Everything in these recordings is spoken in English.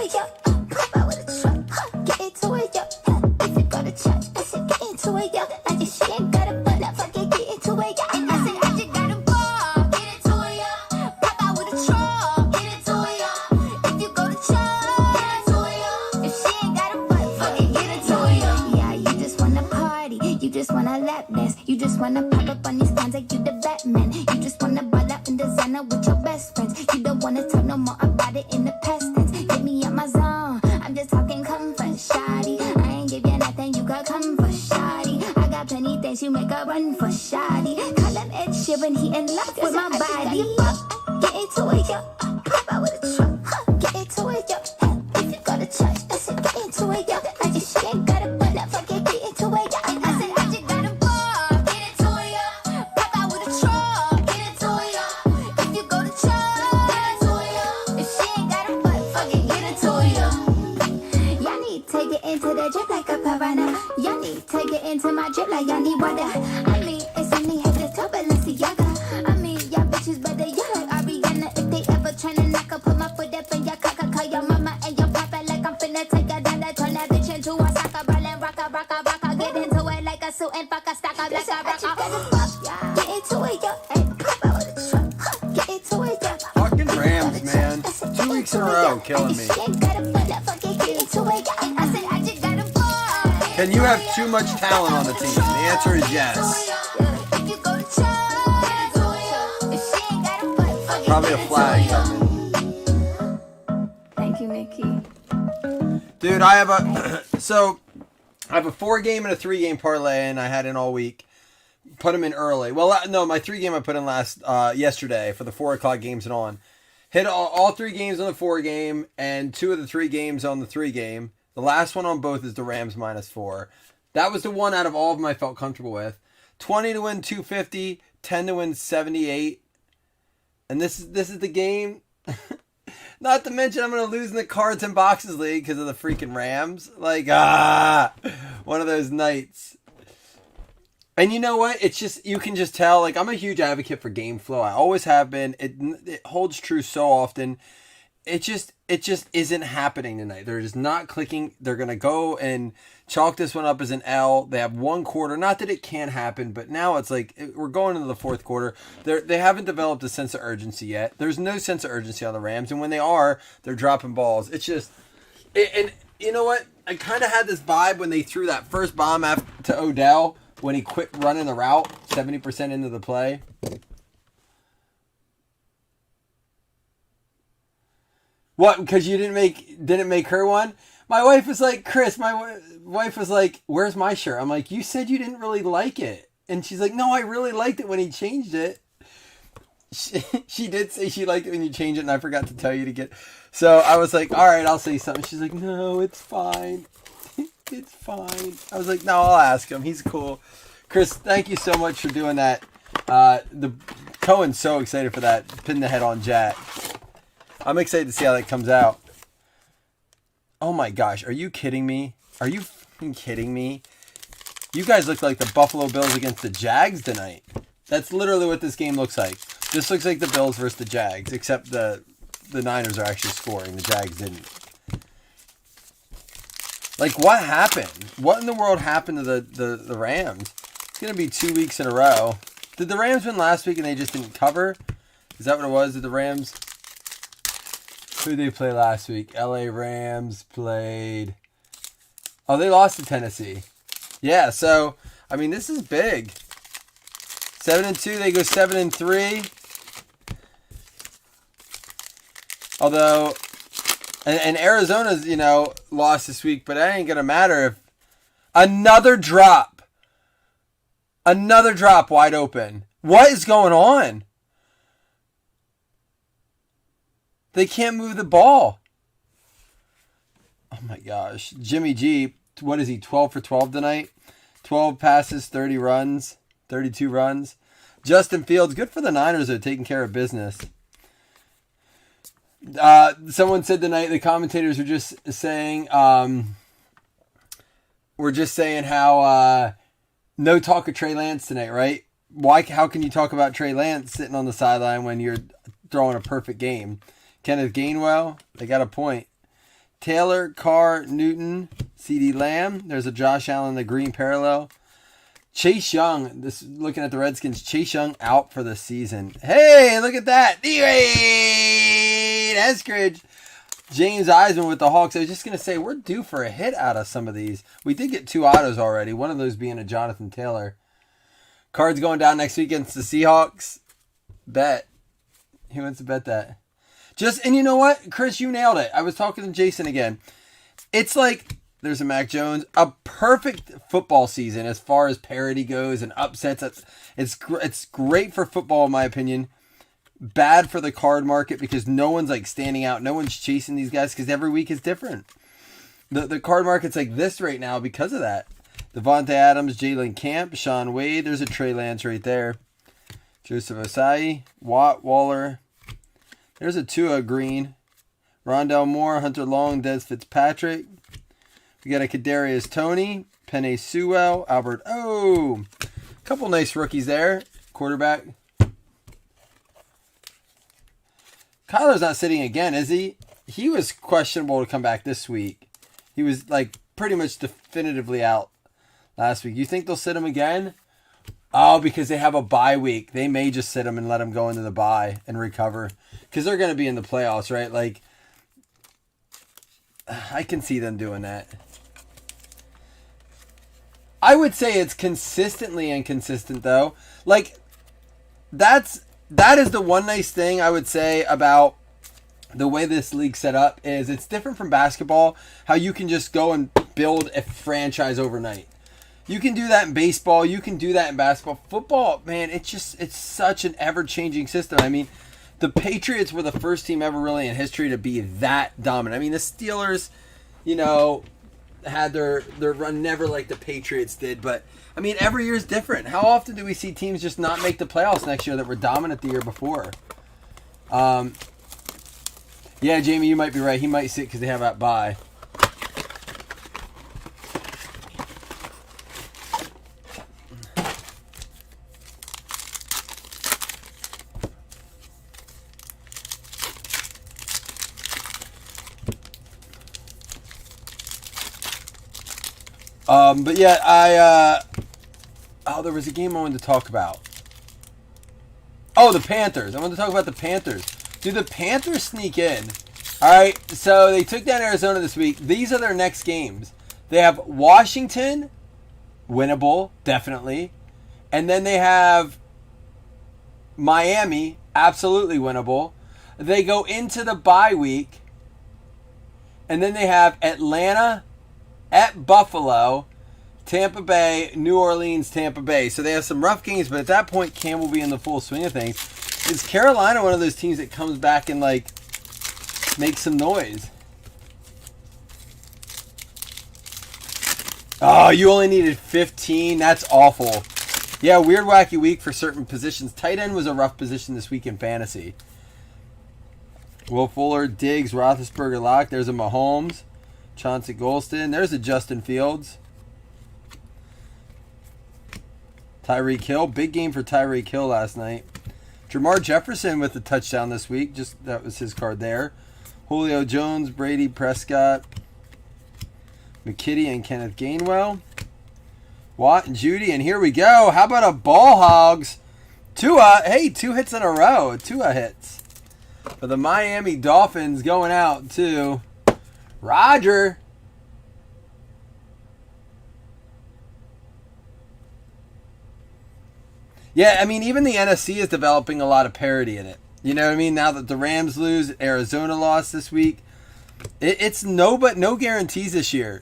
it, yo. Pop out with a truck, get into it, yo. If you go to church, I said get into it, yo. I just she ain't got a butt up, fuck it, get into it, yo. And I said I just got a ball, get into it, yo. Pop out with a truck, get into it, yo. If you go to church, get into it, yo. If she ain't got a butt, fuck it, get into it, yo. Yeah, you just wanna party, you just wanna lap dance, you just wanna pop up on these cons like you the Batman. You just wanna ball out in designer with your best friends. You don't wanna talk no more about it in the past tense. Get me out my zone, I'm just talking comfort, shoddy. I ain't give you nothing, you got comfort, shoddy. I got plenty things you make a run for, shoddy. Call him Ed Sheeran, he in love with my body. Get into it, yo. Pop out with a truck, get into it, yo. If you go to church, I said get into it, yo. I just she ain't got a butt up, fuck it, get into it, yo. And I said I just got a ball, get into it, yo. Pop out with a truck, get into it, yo. If you go to church, get into it, yo. If she ain't got a butt, fuck it, get into it, yo. Y'all need to take it into the drip like a piranha. Y'all need to take it into my drip like y'all need water. I mean, it's only head to toe, Balenciaga. I mean, y'all bitches better, y'all like Ariana. If they ever tryna knock, I put my foot up in your cocker. Call your mama and your papa like I'm finna take her down there. Turn that bitch into a soccer ball and rock a. Get into it like a suit and fuck a stock up like a rocker. Get into it, yo. Hey, pop out with a truck. Get into it, yo. Fucking Rams, man. 2 weeks in a row, killing me. Can you have too much talent on the team? The answer is yes. Probably a flag coming. Thank you, Nikki. Dude, I have a 4-game and a 3-game parlay, and I had in all week. Put them in early. Well, no, my 3-game I put in yesterday for the 4 o'clock games and on. Hit all 3 games on the 4-game and 2 of the 3 games on the 3-game. The last one on both is the Rams -4. That was the one out of all of them I felt comfortable with. 20 to win 250, 10 to win 78. And this is the game. Not to mention I'm going to lose in the Cards and Boxes League because of the freaking Rams. Like, one of those nights. And you know what? It's just, you can just tell, like, I'm a huge advocate for game flow. I always have been. It holds true so often. It just isn't happening tonight. They're just not clicking. They're going to go and chalk this one up as an L. They have 1 quarter. Not that it can't happen, but now it's like we're going into the 4th quarter. They haven't developed a sense of urgency yet. There's no sense of urgency on the Rams. And when they are, they're dropping balls. It's just, and you know what? I kind of had this vibe when they threw that first bomb to Odell when he quit running the route 70% into the play. What? Because you didn't make her one? My wife was like, Chris, my wife was like, where's my shirt? I'm like, you said you didn't really like it. And she's like, no, I really liked it when he changed it. She did say she liked it when you changed it, and I forgot to tell you to get. So I was like, all right, I'll say something. She's like, no, it's fine. It's fine. I was like, no, I'll ask him. He's cool. Chris, thank you so much for doing that. Cohen's so excited for that. Pin the head on Jack. I'm excited to see how that comes out. Oh my gosh, are you kidding me? Are you fucking kidding me? You guys look like the Buffalo Bills against the Jags tonight. That's literally what this game looks like. This looks like the Bills versus the Jags, except the Niners are actually scoring. The Jags didn't. Like, what happened? What in the world happened to the Rams? It's going to be 2 weeks in a row. Did the Rams win last week and they just didn't cover? Is that what it was? Did the Rams... Who did they play last week? LA Rams played... Oh, they lost to Tennessee. Yeah, so, I mean, this is big. 7-2, they go 7-3. Although, and Arizona's, lost this week, but that ain't going to matter if... Another drop wide open. What is going on? They can't move the ball. Oh my gosh. Jimmy G, what is he, 12 for 12 tonight? 12 passes, 30 runs, 32 runs. Justin Fields, good for the Niners, they're taking care of business. Someone said tonight, the commentators were just saying, how no talk of Trey Lance tonight, right? How can you talk about Trey Lance sitting on the sideline when you're throwing a perfect game? Kenneth Gainwell, they got a point. Taylor, Carr, Newton, CeeDee Lamb. There's a Josh Allen, the green parallel. Chase Young, looking at the Redskins, Chase Young out for the season. Hey, look at that. D-Wade Eskridge. James Eisman with the Hawks. I was just going to say, we're due for a hit out of some of these. We did get 2 autos already, one of those being a Jonathan Taylor. Cards going down next week against the Seahawks. Bet. Who wants to bet that? And you know what? Chris, you nailed it. I was talking to Jason again. It's like, there's a Mac Jones, a perfect football season as far as parity goes and upsets. It's great for football, in my opinion. Bad for the card market because no one's like standing out. No one's chasing these guys because every week is different. The card market's like this right now because of that. Devontae Adams, Jalen Camp, Sean Wade. There's a Trey Lance right there. Joseph Osai, Watt, Waller. There's a Tua Green. Rondell Moore, Hunter Long, Des Fitzpatrick. We got a Kadarius Toney, Penei Sewell, Albert O. Couple nice rookies there. Quarterback. Kyler's not sitting again, is he? He was questionable to come back this week. He was like pretty much definitively out last week. You think they'll sit him again? Oh, because they have a bye week. They may just sit him and let him go into the bye and recover. Because they're going to be in the playoffs, right? Like, I can see them doing that. I would say it's consistently inconsistent, though. Like, that is the one nice thing I would say about the way this league's set up is it's different from basketball, how you can just go and build a franchise overnight. You can do that in baseball. You can do that in basketball. Football, man, it's such an ever-changing system. I mean, the Patriots were the first team ever really in history to be that dominant. I mean, the Steelers, had their run never like the Patriots did. But, I mean, every year is different. How often do we see teams just not make the playoffs next year that were dominant the year before? Yeah, Jamie, you might be right. He might sit because they have that bye. But yeah, there was a game I wanted to talk about. Oh, the Panthers. I wanted to talk about the Panthers. Do the Panthers sneak in? All right, so they took down Arizona this week. These are their next games. They have Washington, winnable, definitely. And then they have Miami, absolutely winnable. They go into the bye week. And then they have Atlanta, at Buffalo, Tampa Bay, New Orleans, Tampa Bay. So they have some rough games, but at that point, Cam will be in the full swing of things. Is Carolina one of those teams that comes back and, like, makes some noise? Oh, you only needed 15? That's awful. Yeah, weird, wacky week for certain positions. Tight end was a rough position this week in fantasy. Will Fuller, Diggs, Roethlisberger, Locke. There's a Mahomes. Chauncey Golston. There's a Justin Fields. Tyreek Hill. Big game for Tyreek Hill last night. Jamar Jefferson with the touchdown this week. Just that was his card there. Julio Jones, Brady Prescott, McKitty and Kenneth Gainwell. Watt and Judy. And here we go. How about a ball hogs? Tua. Hey, 2 hits in a row. Tua hits. For the Miami Dolphins going out to Roger. Yeah, I mean, even the NFC is developing a lot of parity in it. You know what I mean? Now that the Rams lose, Arizona lost this week. It's no guarantees this year.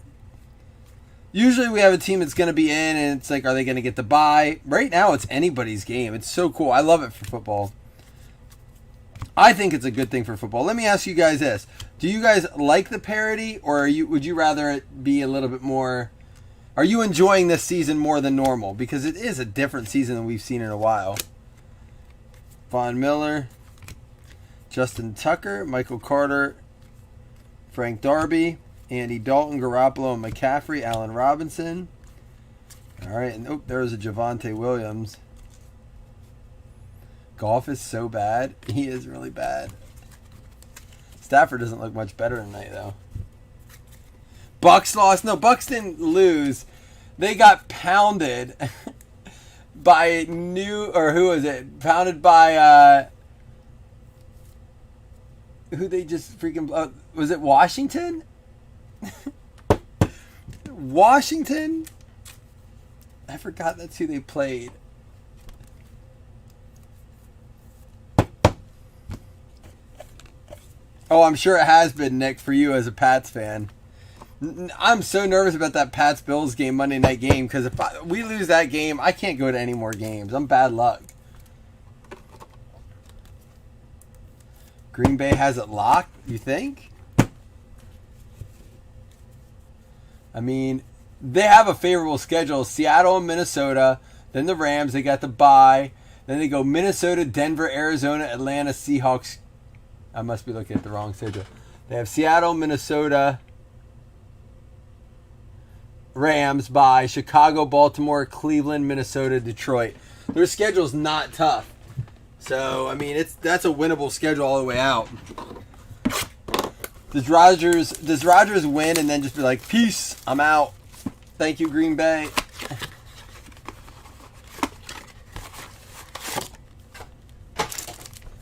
Usually we have a team that's going to be in, and it's like, are they going to get the bye? Right now, it's anybody's game. It's so cool. I love it for football. I think it's a good thing for football. Let me ask you guys this. Do you guys like the parity, or would you rather it be a little bit more... Are you enjoying this season more than normal? Because it is a different season than we've seen in a while. Von Miller, Justin Tucker, Michael Carter, Frank Darby, Andy Dalton, Garoppolo, and McCaffrey, Allen Robinson. All right, and there's a Javonte Williams. Golf is so bad. He is really bad. Stafford doesn't look much better tonight, though. Bucks lost. No, Bucks didn't lose. They got pounded by who was it? Pounded by who they just freaking was it Washington? Washington? I forgot that's who they played. Oh, I'm sure it has been, Nick, for you as a Pats fan. I'm so nervous about that Pats-Bills game, Monday night game, because if we lose that game, I can't go to any more games. I'm bad luck. Green Bay has it locked, you think? I mean, they have a favorable schedule. Seattle and Minnesota, then the Rams, they got the bye. Then they go Minnesota, Denver, Arizona, Atlanta, Seahawks. I must be looking at the wrong schedule. They have Seattle, Minnesota, Rams by Chicago, Baltimore, Cleveland, Minnesota, Detroit. Their schedule's not tough. So, I mean, that's a winnable schedule all the way out. Does Rodgers win and then just be like, peace, I'm out. Thank you, Green Bay.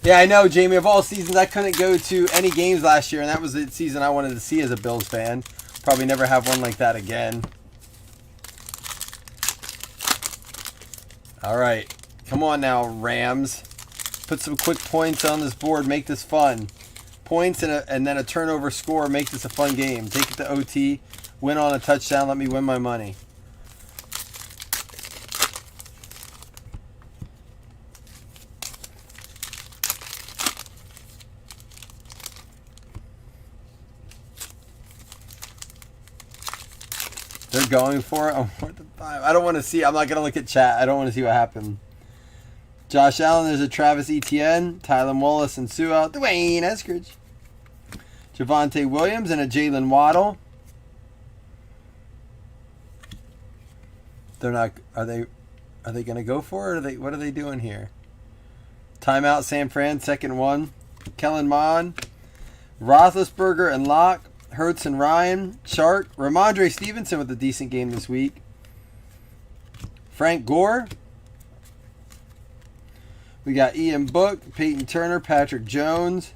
Yeah, I know, Jamie. Of all seasons, I couldn't go to any games last year, and that was the season I wanted to see as a Bills fan. Probably never have one like that again. All right. Come on now, Rams. Put some quick points on this board. Make this fun. Points and then a turnover score. Make this a fun game. Take it to OT. Win on a touchdown. Let me win my money. They're going for it. I'm 4-5. I don't want to see. I'm not going to look at chat. I don't want to see what happened. Josh Allen, there's a Travis Etienne, Tylen Wallace and Sewell, Dwayne Eskridge, Javonte Williams, and a Jalen Waddle. They're not. Are they going to go for it? What are they doing here? Timeout. San Fran, second one. Kellen Mond, Roethlisberger and Locke. Hurts and Ryan, Shark, Ramondre Stevenson with a decent game this week. Frank Gore. We got Ian Book, Peyton Turner, Patrick Jones.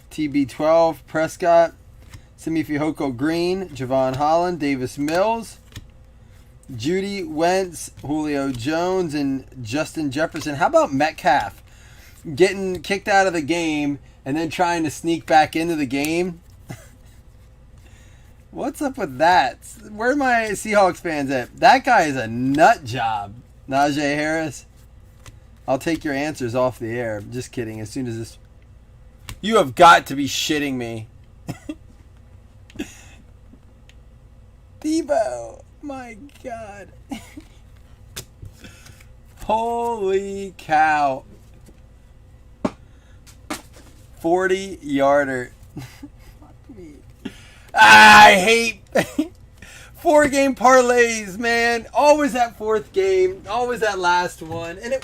TB12, Prescott, Simi Fehoko Green, Javon Holland, Davis Mills, Judy Wentz, Julio Jones, and Justin Jefferson. How about Metcalf getting kicked out of the game and then trying to sneak back into the game? What's up with that? Where are my Seahawks fans at? That guy is a nut job. Najee Harris. I'll take your answers off the air. Just kidding. As soon as this... You have got to be shitting me. Debo. My God. Holy cow. 40-yarder. Fuck me. I hate 4-game parlays, man. Always that fourth game. Always that last one. And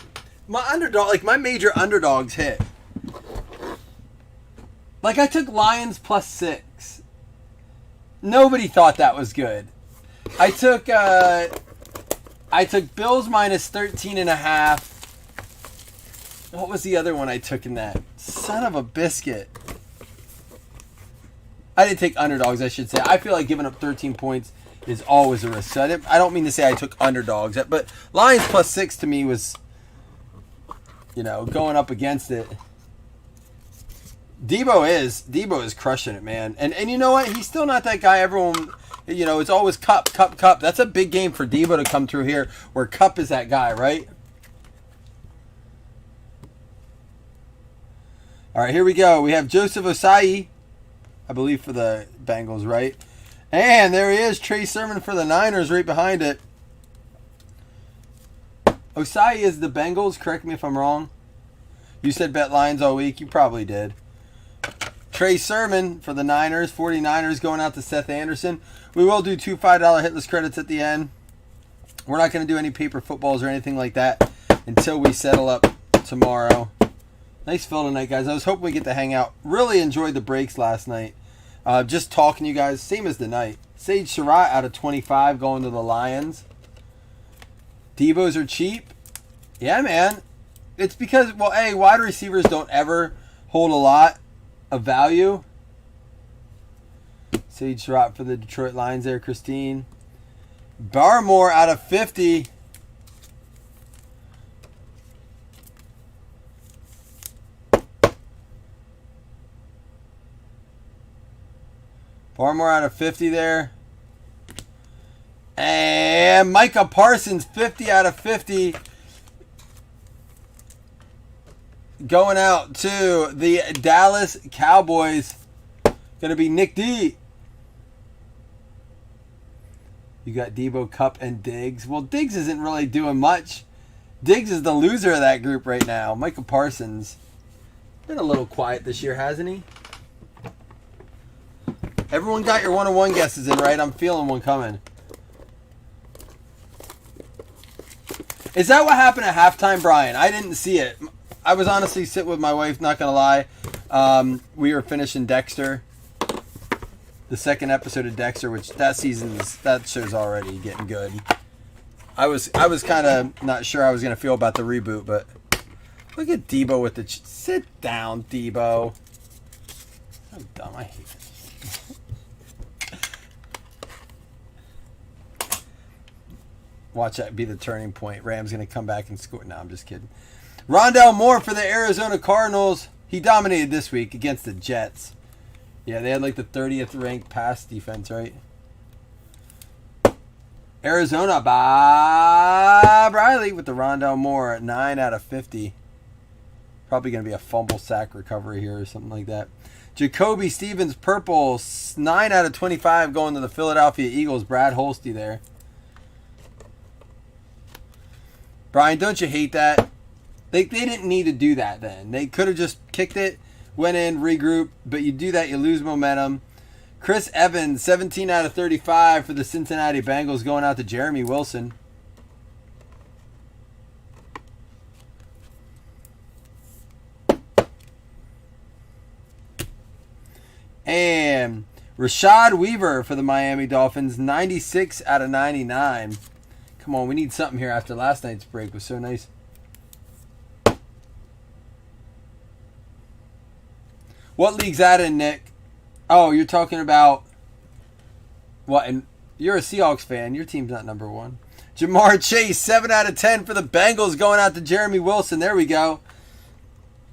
my major underdogs hit. Like, I took Lions +6. Nobody thought that was good. I took Bills -13.5. What was the other one I took in that? Son of a biscuit. I didn't take underdogs, I should say. I feel like giving up 13 points is always a risk. So I don't mean to say I took underdogs, but Lions +6 to me was, going up against it. Debo is crushing it, man. And you know what? He's still not that guy everyone, it's always Cup. That's a big game for Debo to come through here where Cup is that guy, right? All right, here we go. We have Joseph Osai, I believe, for the Bengals, right? And there he is, Trey Sermon for the Niners right behind it. Osai is the Bengals, correct me if I'm wrong. You said bet Lions all week. You probably did. Trey Sermon for the Niners, 49ers going out to Seth Anderson. We will do 2 $5 hitless credits at the end. We're not going to do any paper footballs or anything like that until we settle up tomorrow. Nice fill tonight, guys. I was hoping we get to hang out. Really enjoyed the breaks last night. Just talking to you guys, same as the night. Sage Surratt out of 25 going to the Lions. Debos are cheap. Yeah, man. It's because, well, A, wide receivers don't ever hold a lot of value. Sage Surratt for the Detroit Lions there, Christine. Barmore out of 50. Barmore out of 50 there. And Micah Parsons, 50 out of 50. Going out to the Dallas Cowboys. Going to be Nick D. You got Debo, Cup, and Diggs. Well, Diggs isn't really doing much. Diggs is the loser of that group right now. Micah Parsons. Been a little quiet this year, hasn't he? Everyone got your 101 guesses in, right? I'm feeling one coming. Is that what happened at halftime, Brian? I didn't see it. I was honestly sitting with my wife, not going to lie. We were finishing Dexter. The second episode of Dexter, which that show's already getting good. I was kind of not sure how I was going to feel about the reboot, but look at Debo with the... Sit down, Debo. So dumb. I hate this. Watch that be the turning point. Rams going to come back and score. No, I'm just kidding. Rondell Moore for the Arizona Cardinals. He dominated this week against the Jets. Yeah, they had like the 30th ranked pass defense, right? Arizona, Bob Riley with the Rondell Moore at 9 out of 50. Probably going to be a fumble sack recovery here or something like that. Jacoby Stevens, purple, 9 out of 25 going to the Philadelphia Eagles. Brad Holsty there. Brian, don't you hate that? They didn't need to do that then. They could have just kicked it, went in, regrouped, but you do that, you lose momentum. Chris Evans, 17 out of 35 for the Cincinnati Bengals, going out to Jeremy Wilson. And Rashad Weaver for the Miami Dolphins, 96 out of 99. Come on, we need something here after last night's break. It was so nice. What league's that in, Nick? Oh, you're talking about what? And you're a Seahawks fan. Your team's not number one. Jamar Chase, 7 out of 10 for the Bengals, going out to Jeremy Wilson. There we go.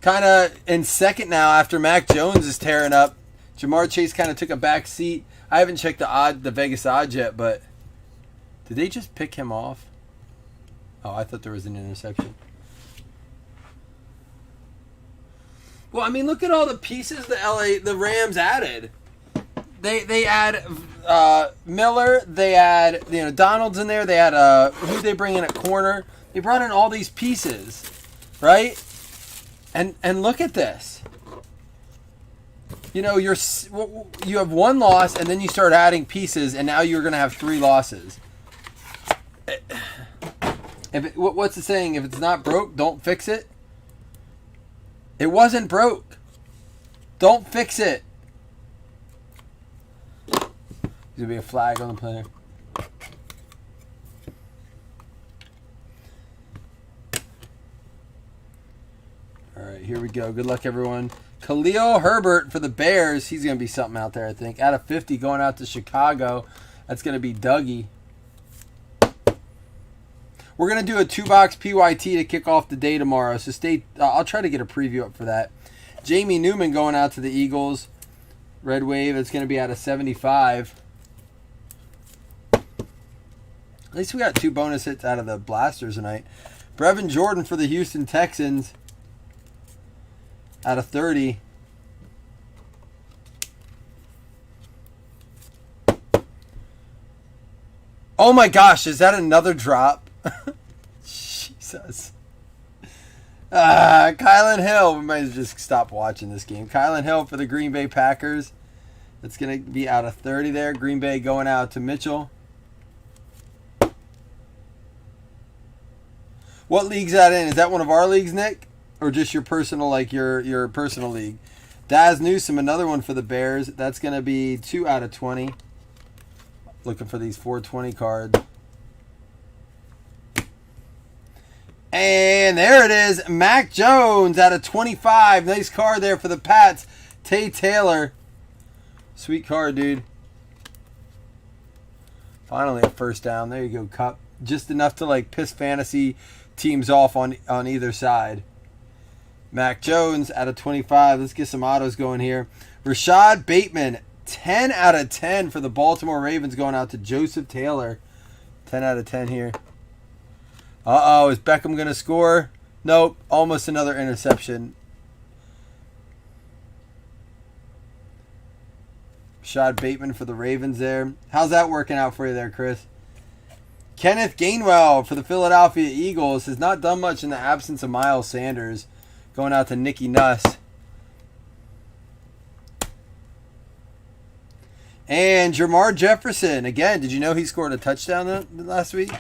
Kind of in second now after Mac Jones is tearing up. Jamar Chase kind of took a back seat. I haven't checked the Vegas odds yet, but did they just pick him off? Oh, I thought there was an interception. Well, I mean, look at all the pieces the Rams added. They add Miller. They add Donald's in there. They add who they bring in at corner. They brought in all these pieces, right? And look at this. You have one loss, and then you start adding pieces, and now you're going to have 3 losses. What's the saying? If it's not broke, don't fix it. It wasn't broke. Don't fix it. There's going to be a flag on the player. All right, here we go. Good luck, everyone. Khalil Herbert for the Bears. He's going to be something out there, I think. Out of 50 going out to Chicago. That's going to be Dougie. We're going to do a 2-box PYT to kick off the day tomorrow. So I'll try to get a preview up for that. Jamie Newman going out to the Eagles. Red Wave. It's going to be out of 75. At least we got 2 bonus hits out of the Blasters tonight. Brevin Jordan for the Houston Texans. Out of 30. Oh my gosh, is that another drop? Jesus. Kylan Hill. We might as well just stop watching this game. Kylan Hill for the Green Bay Packers. That's going to be out of 30 there. Green Bay going out to Mitchell. What league's that in? Is that one of our leagues, Nick? Or just your personal, your personal league? Daz Newsome, another one for the Bears. That's going to be 2 out of 20. Looking for these 420 cards. And there it is. Mac Jones out of 25. Nice card there for the Pats. Tay Taylor. Sweet card, dude. Finally a first down. There you go, Cup. Just enough to like piss fantasy teams off on either side. Mac Jones out of 25. Let's get some autos going here. Rashad Bateman, 10 out of 10 for the Baltimore Ravens, going out to Joseph Taylor. 10 out of 10 here. Uh-oh, is Beckham going to score? Nope, almost another interception. Rashad Bateman for the Ravens there. How's that working out for you there, Chris? Kenneth Gainwell for the Philadelphia Eagles has not done much in the absence of Miles Sanders. Going out to Nicky Nuss. And Jamar Jefferson. Again, did you know he scored a touchdown last week?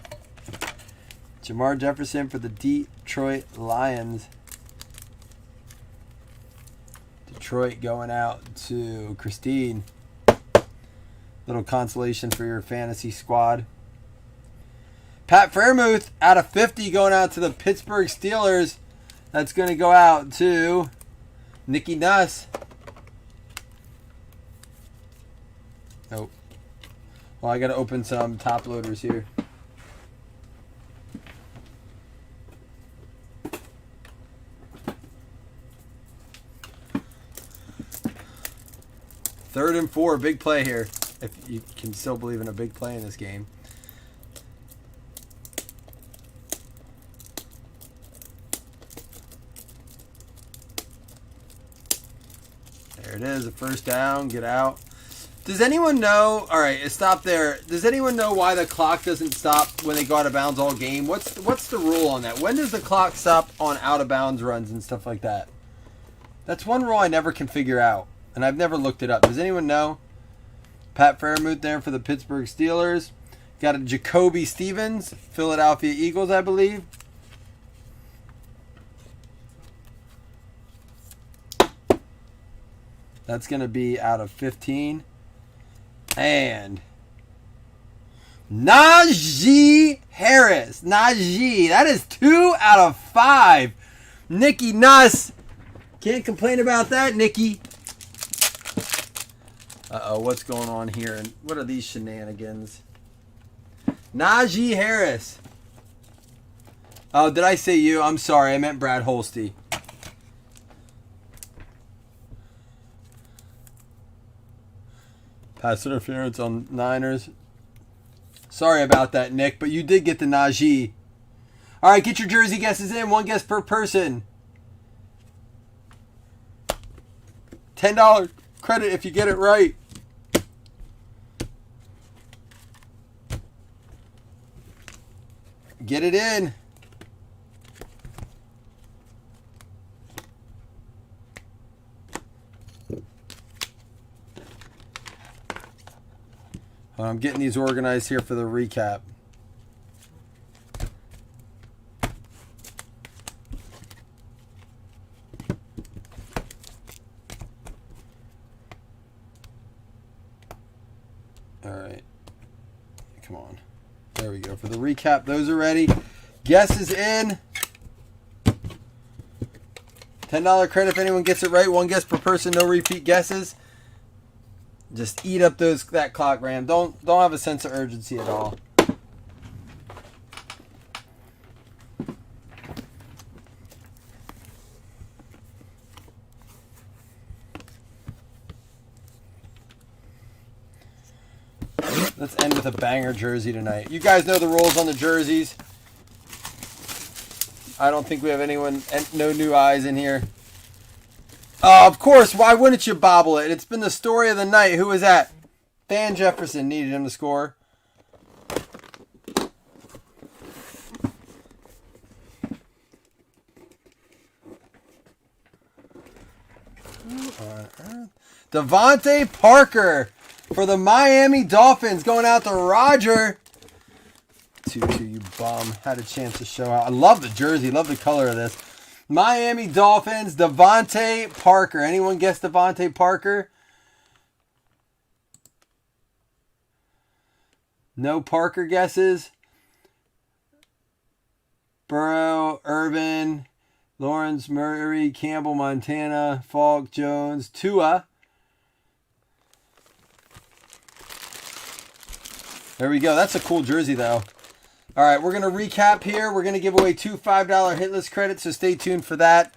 Jamar Jefferson for the Detroit Lions. Detroit going out to Christine. Little consolation for your fantasy squad. Pat Fairmouth out of 50 going out to the Pittsburgh Steelers. That's going to go out to Nicky Nuss. Nope. Well, I got to open some top loaders here. Third and 4, big play here. If you can still believe in a big play in this game. There it is, a first down, get out. Does anyone know, all right, stop there. Does anyone know why the clock doesn't stop when they go out of bounds all game? What's the rule on that? When does the clock stop on out of bounds runs and stuff like that? That's one rule I never can figure out, and I've never looked it up. Does anyone know? Pat Fairmouth there for the Pittsburgh Steelers. Got a Jacoby Stevens, Philadelphia Eagles, I believe. That's going to be out of 15. And Najee Harris. Najee. That is 2 out of 5. Nicky Nuss. Can't complain about that, Nicky. Uh-oh, what's going on here? And what are these shenanigans? Najee Harris. Oh, did I say you? I'm sorry. I meant Brad Holsty. Pass interference on Niners. Sorry about that, Nick, but you did get the Najee. All right, get your jersey guesses in. One guess per person. $10 credit if you get it right. Get it in. I'm getting these organized here for the recap. All right. Come on. There we go. For the recap, those are ready. Guesses in. $10 credit if anyone gets it right. One guess per person, no repeat guesses. Just eat up that clock, Ram. Don't have a sense of urgency at all. Let's end with a banger jersey tonight. You guys know the rules on the jerseys. I don't think we have no new eyes in here. Of course, why wouldn't you bobble it? It's been the story of the night. Who was that? Van Jefferson needed him to score. Devontae Parker for the Miami Dolphins going out to Roger. 2-2, you bum. Had a chance to show out. I love the jersey. Love the color of this. Miami Dolphins, Devontae Parker. Anyone guess Devontae Parker? No Parker guesses. Burrow, Urban, Lawrence, Murray, Campbell, Montana, Falk, Jones, Tua. There we go. That's a cool jersey, though. All right, we're going to recap here. We're going to give away 2 $5 hit list credits, so stay tuned for that.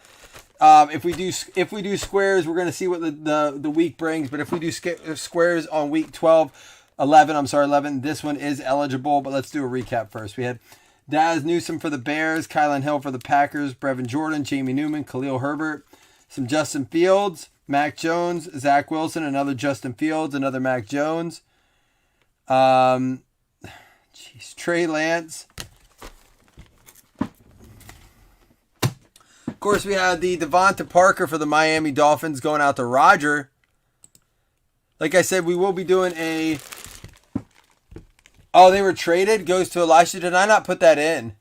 If we do squares, we're going to see what the week brings. But if we do squares on week 11, this one is eligible. But let's do a recap first. We had Daz Newsome for the Bears, Kylan Hill for the Packers, Brevin Jordan, Jamie Newman, Khalil Herbert, some Justin Fields, Mac Jones, Zach Wilson, another Justin Fields, another Mac Jones. Trey Lance. Of course, we had the Devonta Parker for the Miami Dolphins going out to Roger. Like I said, we will be doing a... Oh, they were traded? Goes to Elisha. Did I not put that in?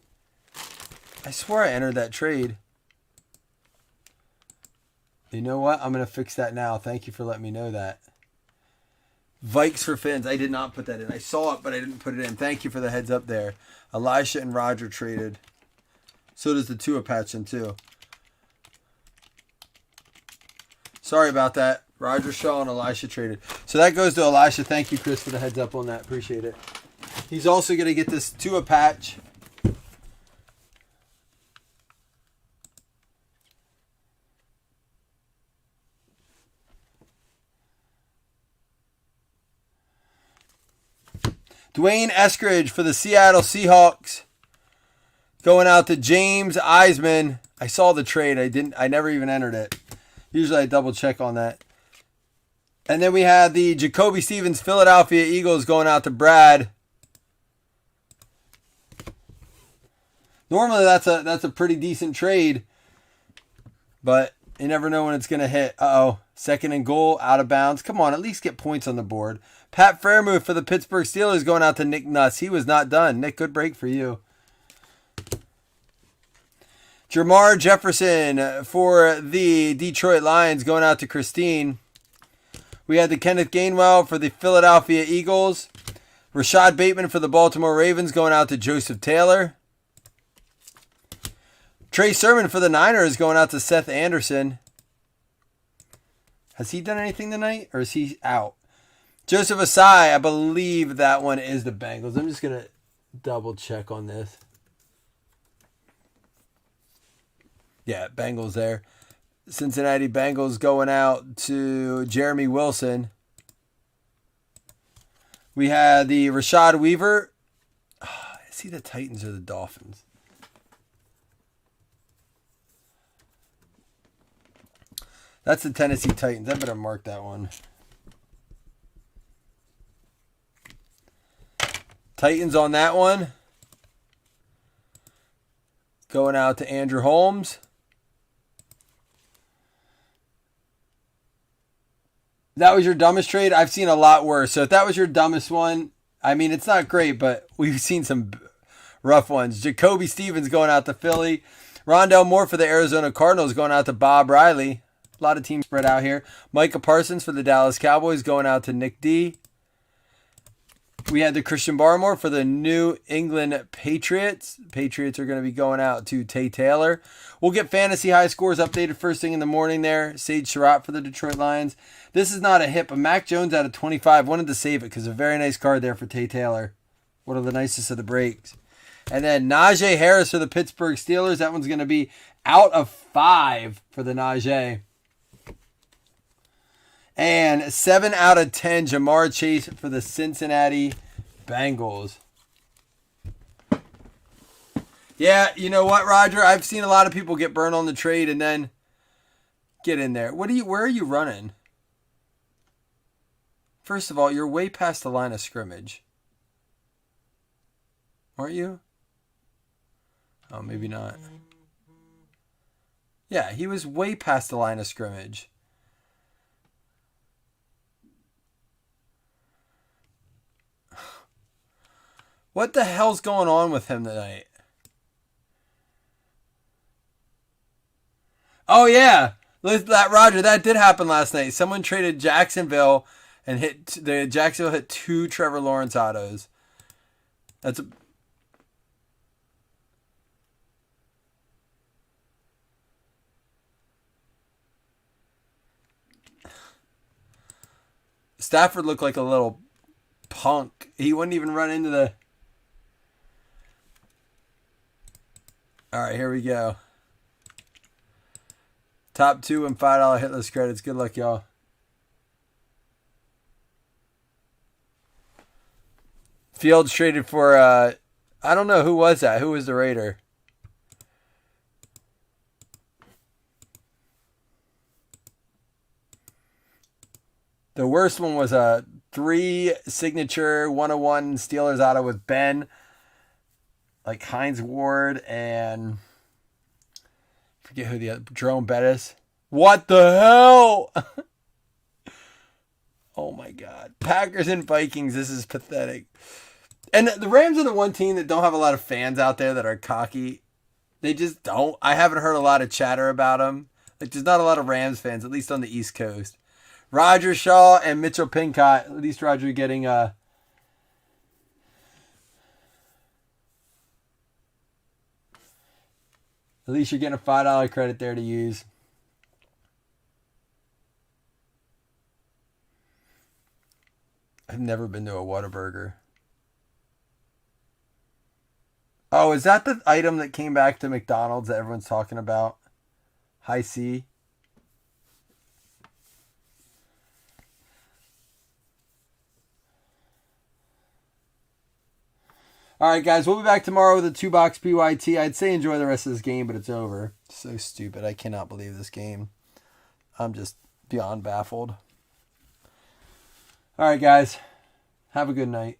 I swear I entered that trade. You know what? I'm going to fix that now. Thank you for letting me know that. Vikes for Fins. I did not put that in. I saw it, but I didn't put it in. Thank you for the heads up there. Elisha and Roger traded. So does the Tua Patchin too. Sorry about that. Roger Shaw and Elisha traded. So that goes to Elisha. Thank you, Chris, for the heads up on that. Appreciate it. He's also going to get this Tua patch. Dwayne Eskridge for the Seattle Seahawks. Going out to James Eisman. I saw the trade. I never even entered it. Usually I double check on that. And then we had the Jacoby Stevens Philadelphia Eagles going out to Brad. Normally that's a pretty decent trade, but you never know when it's going to hit. Uh-oh. Second and goal, out of bounds. Come on, at least get points on the board. Pat Fairmouth for the Pittsburgh Steelers going out to Nick Nuss. He was not done. Nick, good break for you. Jamar Jefferson for the Detroit Lions going out to Christine. We had the Kenneth Gainwell for the Philadelphia Eagles. Rashad Bateman for the Baltimore Ravens going out to Joseph Taylor. Trey Sermon for the Niners going out to Seth Anderson. Has he done anything tonight, or is he out? Joseph Asai, I believe that one is the Bengals. I'm just going to double check on this. Yeah, Bengals there. Cincinnati Bengals going out to Jeremy Wilson. We had the Rashad Weaver. Is he the Titans or the Dolphins? That's the Tennessee Titans. I better mark that one. Titans on that one. Going out to Andrew Holmes. That was your dumbest trade? I've seen a lot worse. So if that was your dumbest one, I mean, it's not great, but we've seen some rough ones. Jacoby Stevens going out to Philly. Rondell Moore for the Arizona Cardinals going out to Bob Riley. A lot of teams spread out here. Micah Parsons for the Dallas Cowboys going out to Nick D. We had the Christian Barmore for the New England Patriots. Patriots are going to be going out to Tay Taylor. We'll get fantasy high scores updated first thing in the morning there. Sage Surratt for the Detroit Lions. This is not a hit, but Mac Jones out of 25. Wanted to save it because a very nice card there for Tay Taylor. One of the nicest of the breaks. And then Najee Harris for the Pittsburgh Steelers. That one's going to be out of 5 for the Najee. And 7 out of 10, Jamar Chase for the Cincinnati Bengals. Yeah, you know what, Roger? I've seen a lot of people get burned on the trade and then get in there. Where are you running? First of all, you're way past the line of scrimmage. Aren't you? Oh, maybe not. Yeah, he was way past the line of scrimmage. What the hell's going on with him tonight? Oh yeah, that Roger, that did happen last night. Someone traded Jacksonville and Jacksonville hit 2 Trevor Lawrence autos. That's a Stafford looked like a little punk. He wouldn't even run into the. All right, here we go. Top 2 and $5 hitless credits. Good luck, y'all. Fields traded for, I don't know, who was that? Who was the Raider? The worst one was a 3 signature 101 Steelers auto with Ben, like Hines Ward and forget who the other, Jerome Bettis. What the hell? Oh my God. Packers and Vikings, this is pathetic. And the Rams are the one team that don't have a lot of fans out there that are cocky. They just don't. I haven't heard a lot of chatter about them. Like, there's not a lot of Rams fans, at least on the East Coast. Roger Shaw and Mitchell Pincott. At least Roger getting at least you're getting a $5 credit there to use. I've never been to a Whataburger. Oh, is that the item that came back to McDonald's that everyone's talking about? High C? All right, guys, we'll be back tomorrow with a 2-box PYT. I'd say enjoy the rest of this game, but it's over. So stupid. I cannot believe this game. I'm just beyond baffled. All right, guys. Have a good night.